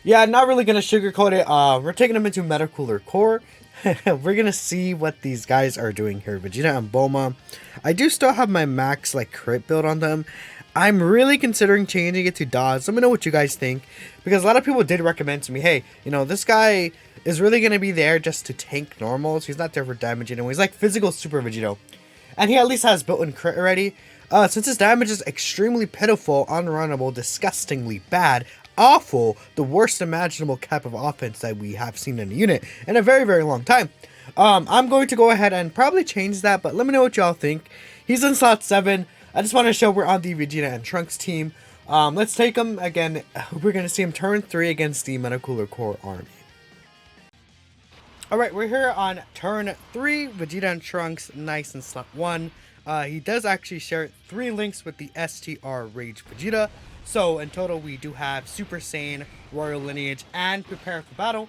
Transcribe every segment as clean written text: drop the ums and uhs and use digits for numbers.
Yeah, not really gonna sugarcoat it. We're taking them into Metacooler Core. We're gonna see what these guys are doing here. Vegeta and Bulma. I do still have my max like crit build on them. I'm really considering changing it to Dodge. Let me know what you guys think, because a lot of people did recommend to me, hey, this guy is really gonna be there just to tank normals. He's not there for damage anymore. He's like physical Super Vegito, and he at least has built-in crit already. Since his damage is extremely pitiful, unrunnable, disgustingly bad, awful, the worst imaginable cap of offense that we have seen in a unit in a very, very long time. I'm going to go ahead and probably change that, but let me know what y'all think. He's in slot 7. I just want to show we're on the Vegeta and Trunks team. Let's take him again. We're going to see him turn 3 against the Metacooler Core army. Alright, we're here on turn 3, Vegeta and Trunks, nice in slot 1. He does actually share 3 links with the STR Rage Vegeta. So in total we do have Super Saiyan, Royal Lineage, and Prepare for Battle.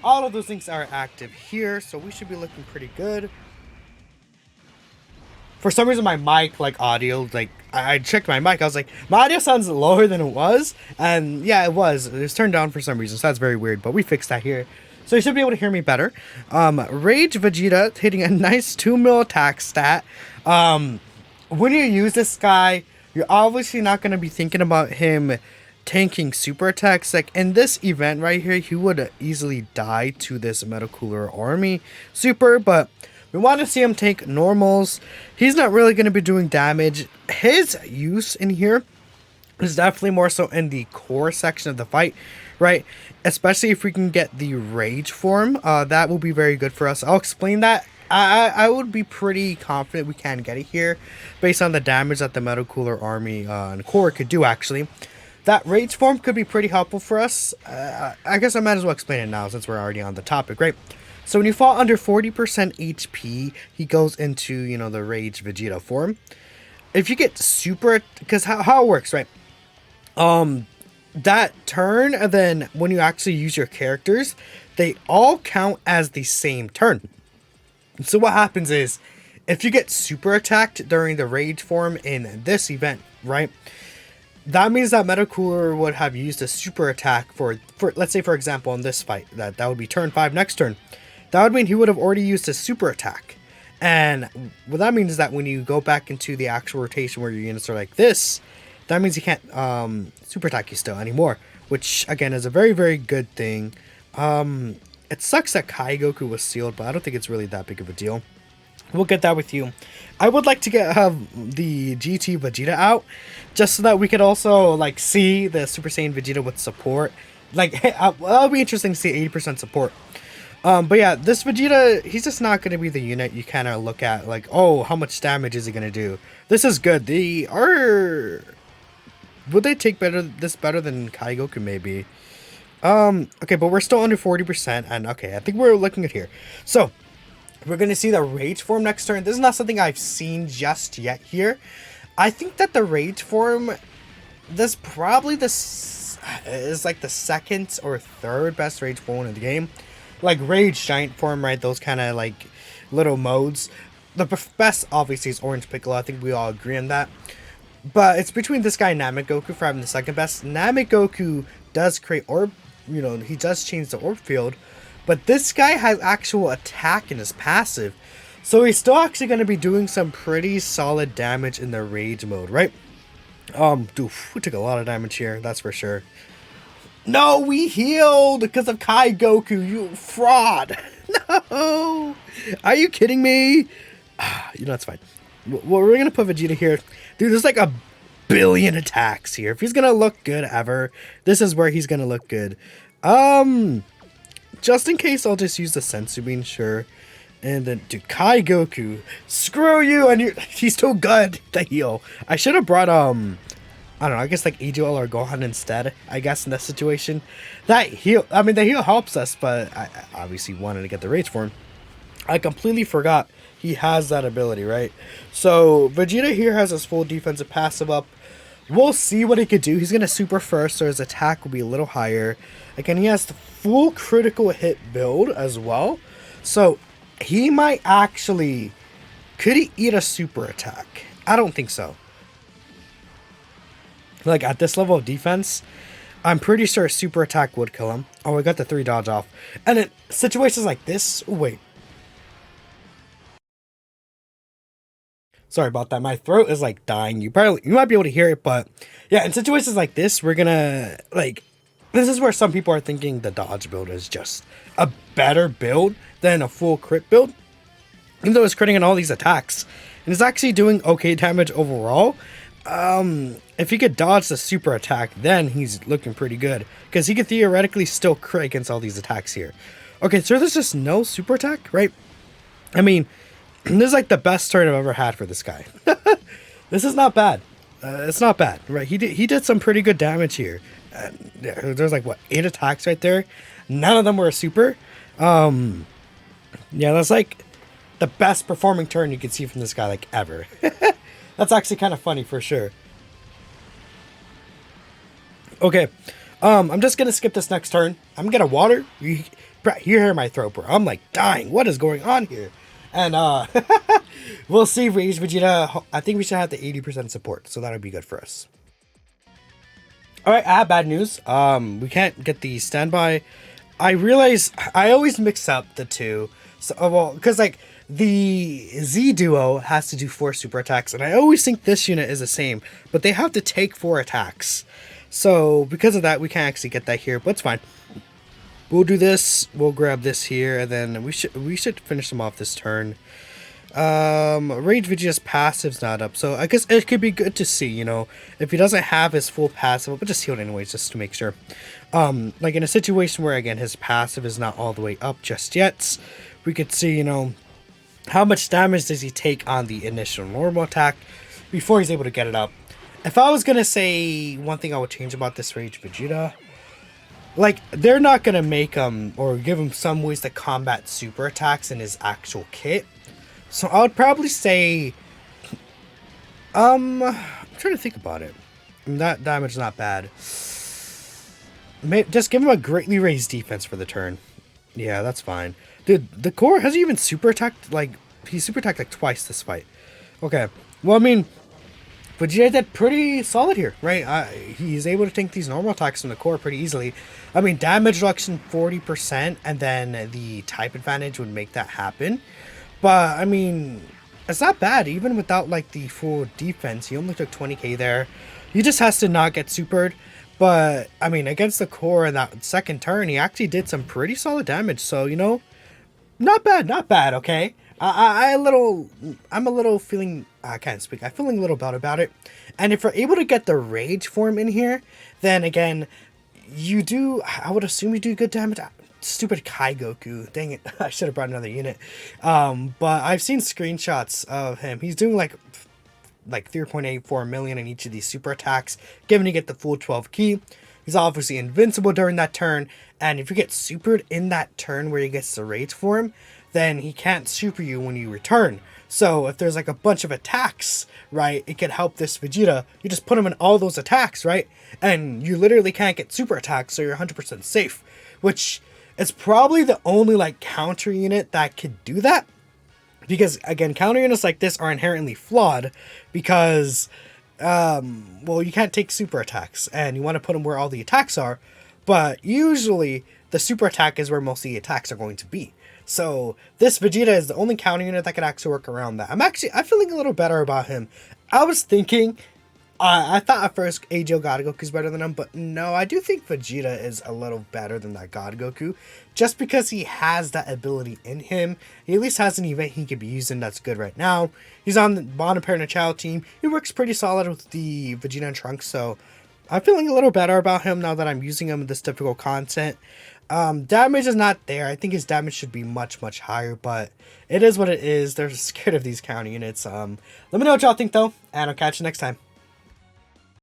All of those links are active here, so we should be looking pretty good. For some reason my mic audio, I checked my mic, I was like, my audio sounds lower than it was, and yeah, it was turned down for some reason, so that's very weird, but we fixed that here. So you should be able to hear me better. Rage Vegeta hitting a nice 2 mil attack stat. When you use this guy, you're obviously not going to be thinking about him tanking super attacks. Like in this event right here, he would easily die to this Metacooler army super, but we want to see him tank normals. He's not really going to be doing damage. His use in here is definitely more so in the core section of the fight, right? Especially if we can get the rage form, that will be very good for us. I'll explain that. I would be pretty confident we can get it here based on the damage that the Metacooler army and core could do, actually. That rage form could be pretty helpful for us. I guess I might as well explain it now since we're already on the topic, right? So when you fall under 40% HP, he goes into, the Rage Vegeta form. If you get super, because how it works, right? That turn, and then when you actually use your characters, they all count as the same turn. So what happens is, if you get super attacked during the Rage form in this event, right? That means that Metacooler would have used a super attack for let's say, for example, in this fight, that would be turn 5 next turn. That would mean he would have already used a super attack. And what that means is that when you go back into the actual rotation where your units are like this, that means you can't super attack you still anymore. Which, again, is a very, very good thing. It sucks that Kai Goku was sealed, but I don't think it's really that big of a deal. We'll get that with you. I would like to have the GT Vegeta out, just so that we could also see the Super Saiyan Vegeta with support. That'll be interesting to see 80% support. But yeah, this Vegeta, he's just not going to be the unit you kind of look at oh, how much damage is he going to do? This is good. Would they take this better than Kai Goku maybe? Okay, but we're still under 40%, and okay, I think we're looking at here. So, we're going to see the Rage form next turn. This is not something I've seen just yet here. I think that the Rage form, this probably is the second or third best Rage form in the game. Rage Giant form, right? Those kind of little modes. The best obviously is Orange Piccolo. I think we all agree on that. But it's between this guy and Namek for having the second best. Namek does create orb, he does change the orb field. But this guy has actual attack in his passive. So he's still actually going to be doing some pretty solid damage in the Rage mode, right? Dude, we took a lot of damage here, that's for sure. No, we healed because of Kai Goku, you fraud. No. Are you kidding me? It's fine. Well, we're going to put Vegeta here. Dude, there's a billion attacks here. If he's going to look good ever, this is where he's going to look good. Just in case, I'll just use the Sensu Bean, sure. And then, dude, Kai Goku, screw you, and he's too good to heal. I should have brought, I don't know, I guess Agil or Gohan instead, I guess, in that situation. The heal helps us, but I obviously wanted to get the Rage form. I completely forgot he has that ability, right? So, Vegeta here has his full defensive passive up. We'll see what he could do. He's going to super first, so his attack will be a little higher. Again, he has the full critical hit build as well. So, he might actually... Could he eat a super attack? I don't think so. At this level of defense, I'm pretty sure a super attack would kill him. Oh, I got the 3 dodge off. And in situations like this, wait. Sorry about that. My throat is like dying. You might be able to hear it, but yeah, in situations like this, we're gonna like this is where some people are thinking the dodge build is just a better build than a full crit build. Even though it's critting in all these attacks. And it's actually doing okay damage overall. If he could dodge the super attack, then he's looking pretty good. Because he could theoretically still crit against all these attacks here. Okay, so there's just no super attack, right? I mean, this is like the best turn I've ever had for this guy. This is not bad. It's not bad, right? He did some pretty good damage here. There's like, what, 8 attacks right there? None of them were a super. Yeah, that's like the best performing turn you could see from this guy, like, ever. That's actually kind of funny for sure. Okay, I'm just gonna skip this next turn. I'm gonna water. You hear my throat, bro. I'm like dying. What is going on here? And we'll see if Rage Vegeta. I think we should have the 80% support, so that'll be good for us. All right, I have bad news. We can't get the standby. I realize I always mix up the two. So, well, because like the Z duo has to do 4 super attacks, and I always think this unit is the same, but they have to take 4 attacks. So because of that, we can't actually get that here, but it's fine. We'll do this. We'll grab this here, and then we should finish them off this turn. Rage Vegeta's passive's not up, so I guess it could be good to see, you know, if he doesn't have his full passive, but just heal it anyways, just to make sure. Like in a situation where, again, his passive is not all the way up just yet, we could see, you know, how much damage does he take on the initial normal attack before he's able to get it up. If I was gonna say one thing I would change about this Rage Vegeta, like, they're not gonna make him or give him some ways to combat super attacks in his actual kit. So I would probably say, I'm trying to think about it. That damage is not bad. Just give him a greatly raised defense for the turn. Yeah, that's fine. Dude, the core has even super attacked, like, he super attacked like twice this fight. Okay, well, I mean, Vegeta did pretty solid here, right? He's able to tank these normal attacks from the core pretty easily. I mean, damage reduction 40%, and then the type advantage would make that happen. But, I mean, it's not bad. Even without, like, the full defense, he only took 20k there. He just has to not get supered. But, I mean, against the core in that second turn, he actually did some pretty solid damage. So, you know, not bad, okay? I'm a little feeling, I can't speak, I'm feeling a little bad about it. And if we're able to get the Rage form in here, then again, I would assume you do good damage. Stupid Kai Goku, dang it, I should have brought another unit. But I've seen screenshots of him. He's doing like 3.84 million in each of these super attacks, given you get the full 12 key. He's obviously invincible during that turn, and if you get supered in that turn where he gets the Rage form, then he can't super you when you return. So if there's like a bunch of attacks, right, it can help this Vegeta. You just put him in all those attacks, right? And you literally can't get super attacks, so you're 100% safe. Which is probably the only like counter unit that could do that. Because again, counter units like this are inherently flawed because, well, you can't take super attacks and you want to put them where all the attacks are. But usually the super attack is where most of the attacks are going to be. So this Vegeta is the only counter unit that could actually work around that. I'm feeling a little better about him. I was thinking, I thought at first AGO God Goku is better than him, but no, I do think Vegeta is a little better than that God Goku. Just because he has that ability in him. He at least has an event he could be using that's good right now. He's on the bottom parent child team. He works pretty solid with the Vegeta and Trunks, so I'm feeling a little better about him now that I'm using him in this difficult content. Damage is not there. I think his damage should be much, much higher, but it is what it is. They're scared of these counter units. Let me know what y'all think, though, and I'll catch you next time.